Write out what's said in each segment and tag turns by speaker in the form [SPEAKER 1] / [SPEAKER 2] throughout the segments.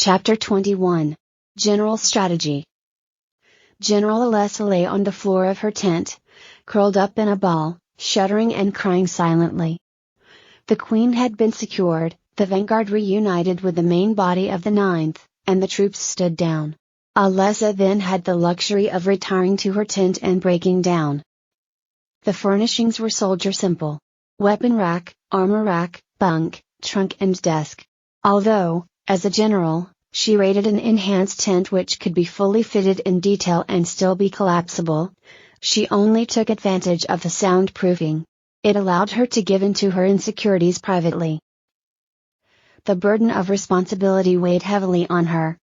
[SPEAKER 1] Chapter 21. General Strategy. General Alessa lay on the floor of her tent, curled up in a ball, shuddering and crying silently. The Queen had been secured, the vanguard reunited with the main body of the 9th, and the troops stood down. Alessa then had the luxury of retiring to her tent and breaking down. The furnishings were soldier simple. Weapon rack, armor rack, bunk, trunk and desk. Although, as a general, she rated an enhanced tent which could be fully fitted in detail and still be collapsible, she only took advantage of the soundproofing. It allowed her to give in to her insecurities privately. The burden of responsibility weighed heavily on her.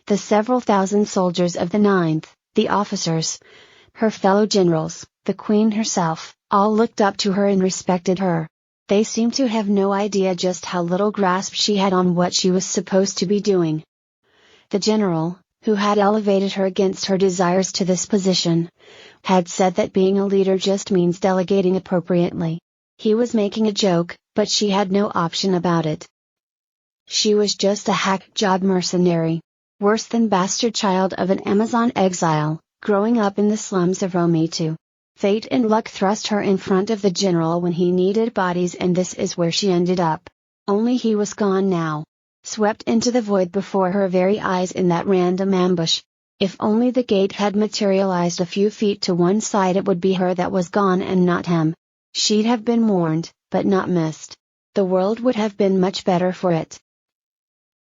[SPEAKER 1] The several thousand soldiers of the 9th, the officers, her fellow generals, the Queen herself, all looked up to her and respected her. They seemed to have no idea just how little grasp she had on what she was supposed to be doing. The general, who had elevated her against her desires to this position, had said that being a leader just means delegating appropriately. He was making a joke, but she had no option about it. She was just a hack job mercenary. Worse than bastard child of an Amazon exile, growing up in the slums of Romitu. Fate and luck thrust her in front of the general when he needed bodies, and this is where she ended up. Only he was gone now. Swept into the void before her very eyes in that random ambush. If only the gate had materialized a few feet to one side, it would be her that was gone and not him. She'd have been warned, but not missed. The world would have been much better for it.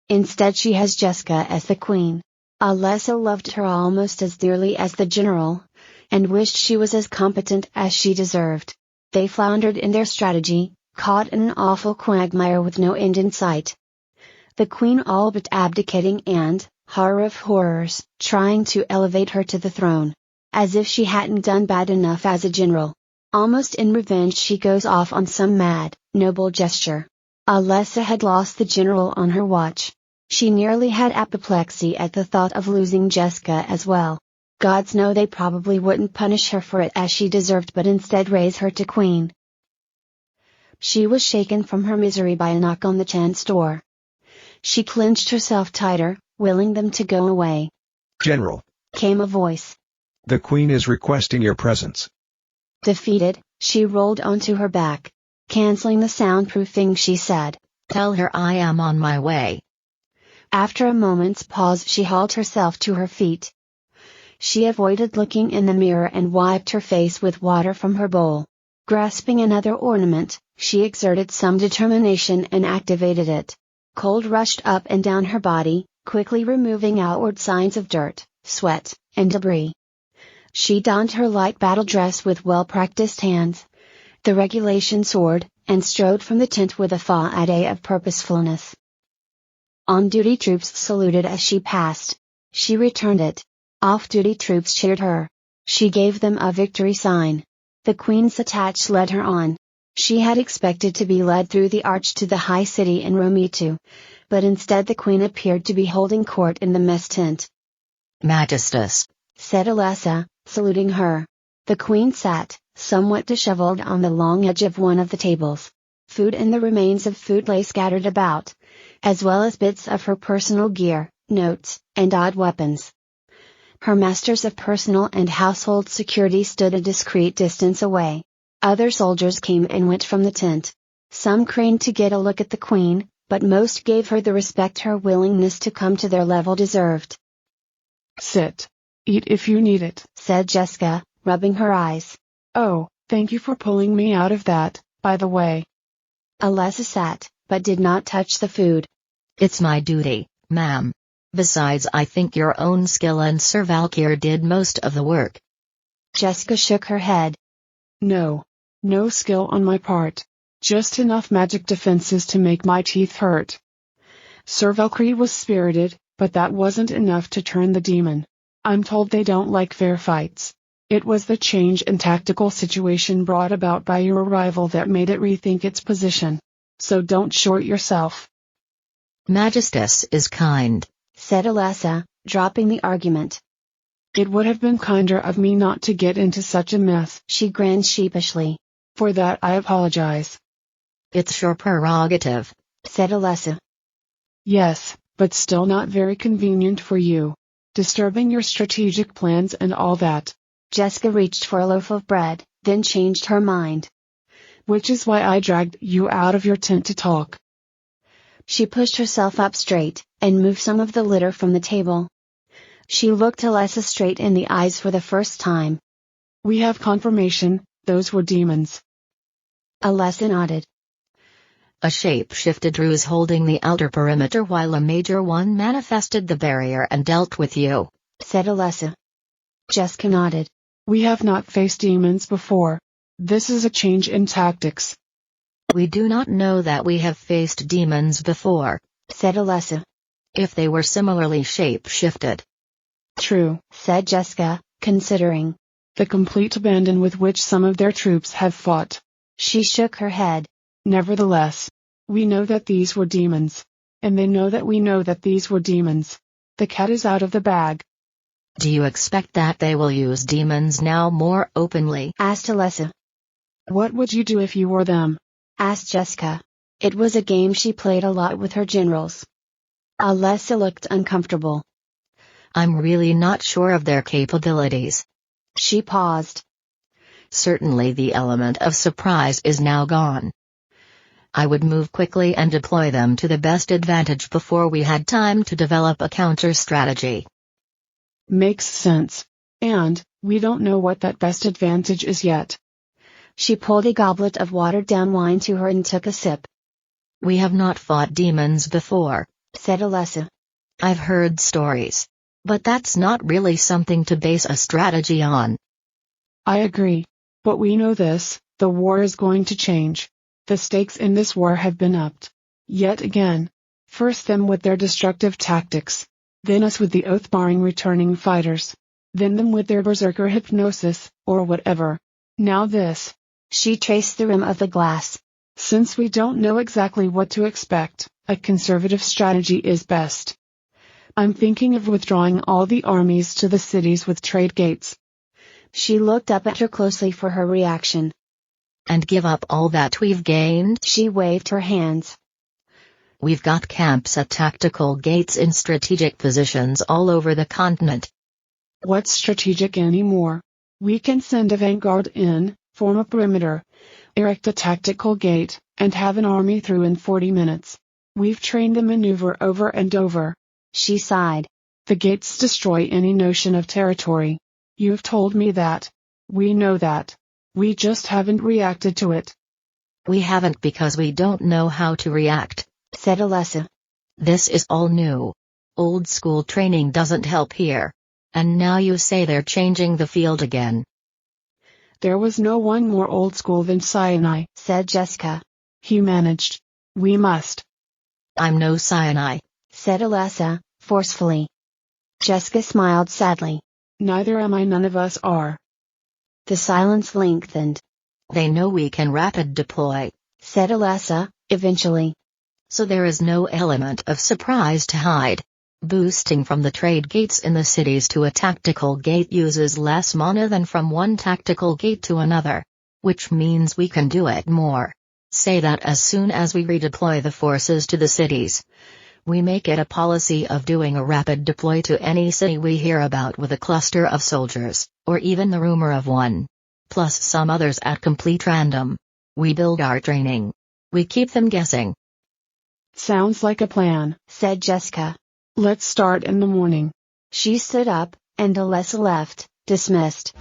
[SPEAKER 1] Instead she has Jesca as the Queen. Alessa loved her almost as dearly as the general, and wished she was as competent as she deserved. They floundered in their strategy, caught in an awful quagmire with no end in sight. The Queen all but abdicating and, horror of horrors, trying to elevate her to the throne. As if she hadn't done bad enough as a general. Almost in revenge she goes off on some mad, noble gesture. Alessa had lost the general on her watch. She nearly had apoplexy at the thought of losing Jesca as well. Gods know they probably wouldn't punish her for it as she deserved, but instead raise her to Queen. She was shaken from her misery by a knock on the tent's door. She clenched herself tighter, willing them to go away.
[SPEAKER 2] "General,"
[SPEAKER 1] came a voice.
[SPEAKER 2] "the Queen is requesting your presence."
[SPEAKER 1] Defeated, she rolled onto her back. Canceling the soundproofing, she said,
[SPEAKER 3] "Tell her I am on my way."
[SPEAKER 1] After a moment's pause she hauled herself to her feet. She avoided looking in the mirror and wiped her face with water from her bowl. Grasping another ornament, she exerted some determination and activated it. Cold rushed up and down her body, quickly removing outward signs of dirt, sweat, and debris. She donned her light battle dress with well-practiced hands, the regulation sword, and strode from the tent with a fa-ade of purposefulness. On-duty troops saluted as she passed. She returned it. Off-duty troops cheered her. She gave them a victory sign. The Queen's attach led her on. She had expected to be led through the arch to the high city in Romitu, but instead the Queen appeared to be holding court in the mess tent.
[SPEAKER 3] "Majestas,"
[SPEAKER 1] said Alessa, saluting her. The Queen sat, somewhat disheveled, on the long edge of one of the tables. Food and the remains of food lay scattered about, as well as bits of her personal gear, notes, and odd weapons. Her masters of personal and household security stood a discreet distance away. Other soldiers came and went from the tent. Some craned to get a look at the Queen, but most gave her the respect her willingness to come to their level deserved.
[SPEAKER 4] "Sit. Eat if you need it,"
[SPEAKER 1] said Jesca, rubbing her eyes.
[SPEAKER 4] "Oh, thank you for pulling me out of that, by the way."
[SPEAKER 1] Alessa sat, but did not touch the food.
[SPEAKER 3] "It's my duty, ma'am. Besides, I think your own skill and Sir Valkyr did most of the work."
[SPEAKER 1] Jesca shook her head.
[SPEAKER 4] No skill on my part. Just enough magic defenses to make my teeth hurt. Sir Valkyr was spirited, but that wasn't enough to turn the demon. I'm told they don't like fair fights. It was the change in tactical situation brought about by your arrival that made it rethink its position. So don't short yourself."
[SPEAKER 3] "Majestas is kind,"
[SPEAKER 1] said Alessa, dropping the argument.
[SPEAKER 4] "It would have been kinder of me not to get into such a mess."
[SPEAKER 1] She grinned sheepishly.
[SPEAKER 4] "For that I apologize."
[SPEAKER 3] "It's your prerogative,"
[SPEAKER 1] said Alessa.
[SPEAKER 4] "Yes, but still not very convenient for you. Disturbing your strategic plans and all that.
[SPEAKER 1] Jesca reached for a loaf of bread, then changed her mind.
[SPEAKER 4] Which is why I dragged you out of your tent to talk.
[SPEAKER 1] She pushed herself up straight, and moved some of the litter from the table. She looked Alessa straight in the eyes for the first time.
[SPEAKER 4] We have confirmation, those were demons.
[SPEAKER 1] Alessa nodded.
[SPEAKER 3] A shape-shifted ruse holding the outer perimeter while a major one manifested the barrier and dealt with you,
[SPEAKER 1] said Alessa. Jesca nodded.
[SPEAKER 4] We have not faced demons before. This is a change in tactics.
[SPEAKER 3] We do not know that we have faced demons before,
[SPEAKER 1] said Alessa.
[SPEAKER 3] If they were similarly shape-shifted.
[SPEAKER 4] True,
[SPEAKER 1] said Jesca, considering
[SPEAKER 4] the complete abandon with which some of their troops have fought.
[SPEAKER 1] She shook her head.
[SPEAKER 4] Nevertheless, we know that these were demons. And they know that we know that these were demons. The cat is out of the bag.
[SPEAKER 3] Do you expect that they will use demons now more openly?
[SPEAKER 1] Asked Alessa.
[SPEAKER 4] What would you do if you were them?
[SPEAKER 1] Asked Jesca. It was a game she played a lot with her generals. Alessa looked uncomfortable.
[SPEAKER 3] I'm really not sure of their capabilities.
[SPEAKER 1] She paused.
[SPEAKER 3] Certainly the element of surprise is now gone. I would move quickly and deploy them to the best advantage before we had time to develop a counter-strategy.
[SPEAKER 4] Makes sense. And, we don't know what that best advantage is yet.
[SPEAKER 1] She pulled a goblet of watered-down wine to her and took a sip.
[SPEAKER 3] We have not fought demons before,
[SPEAKER 1] said Alessa.
[SPEAKER 3] I've heard stories. But that's not really something to base a strategy on.
[SPEAKER 4] I agree. But we know this, the war is going to change. The stakes in this war have been upped. Yet again. First them with their destructive tactics. Then us with the oath-barring returning fighters. Then them with their berserker hypnosis, or whatever. Now this.
[SPEAKER 1] She traced the rim of the glass.
[SPEAKER 4] Since we don't know exactly what to expect, a conservative strategy is best. I'm thinking of withdrawing all the armies to the cities with trade gates.
[SPEAKER 1] She looked up at her closely for her reaction.
[SPEAKER 3] And give up all that we've gained?
[SPEAKER 1] She waved her hands.
[SPEAKER 3] We've got camps at tactical gates in strategic positions all over the continent.
[SPEAKER 4] What's strategic anymore? We can send a vanguard in, form a perimeter, erect a tactical gate, and have an army through in 40 minutes. We've trained the maneuver over and over.
[SPEAKER 1] She sighed.
[SPEAKER 4] The gates destroy any notion of territory. You've told me that. We know that. We just haven't reacted to it.
[SPEAKER 3] We haven't because we don't know how to react,
[SPEAKER 1] said Alessa.
[SPEAKER 3] This is all new. Old school training doesn't help here. And now you say they're changing the field again.
[SPEAKER 4] There was no one more old school than Sinai,
[SPEAKER 1] said Jesca.
[SPEAKER 4] He managed. We must.
[SPEAKER 3] I'm no Sinai,
[SPEAKER 1] said Alessa, forcefully. Jesca smiled sadly.
[SPEAKER 4] Neither am I, none of us are.
[SPEAKER 1] The silence lengthened.
[SPEAKER 3] They know we can rapid deploy,
[SPEAKER 1] said Alessa, eventually.
[SPEAKER 3] So there is no element of surprise to hide. Boosting from the trade gates in the cities to a tactical gate uses less mana than from one tactical gate to another. Which means we can do it more. Say that as soon as we redeploy the forces to the cities. We make it a policy of doing a rapid deploy to any city we hear about with a cluster of soldiers, or even the rumor of one. Plus some others at complete random. We build our training. We keep them guessing.
[SPEAKER 4] Sounds like a plan,
[SPEAKER 1] said Jesca.
[SPEAKER 4] Let's start in the morning.
[SPEAKER 1] She stood up, and Alessa left, dismissed.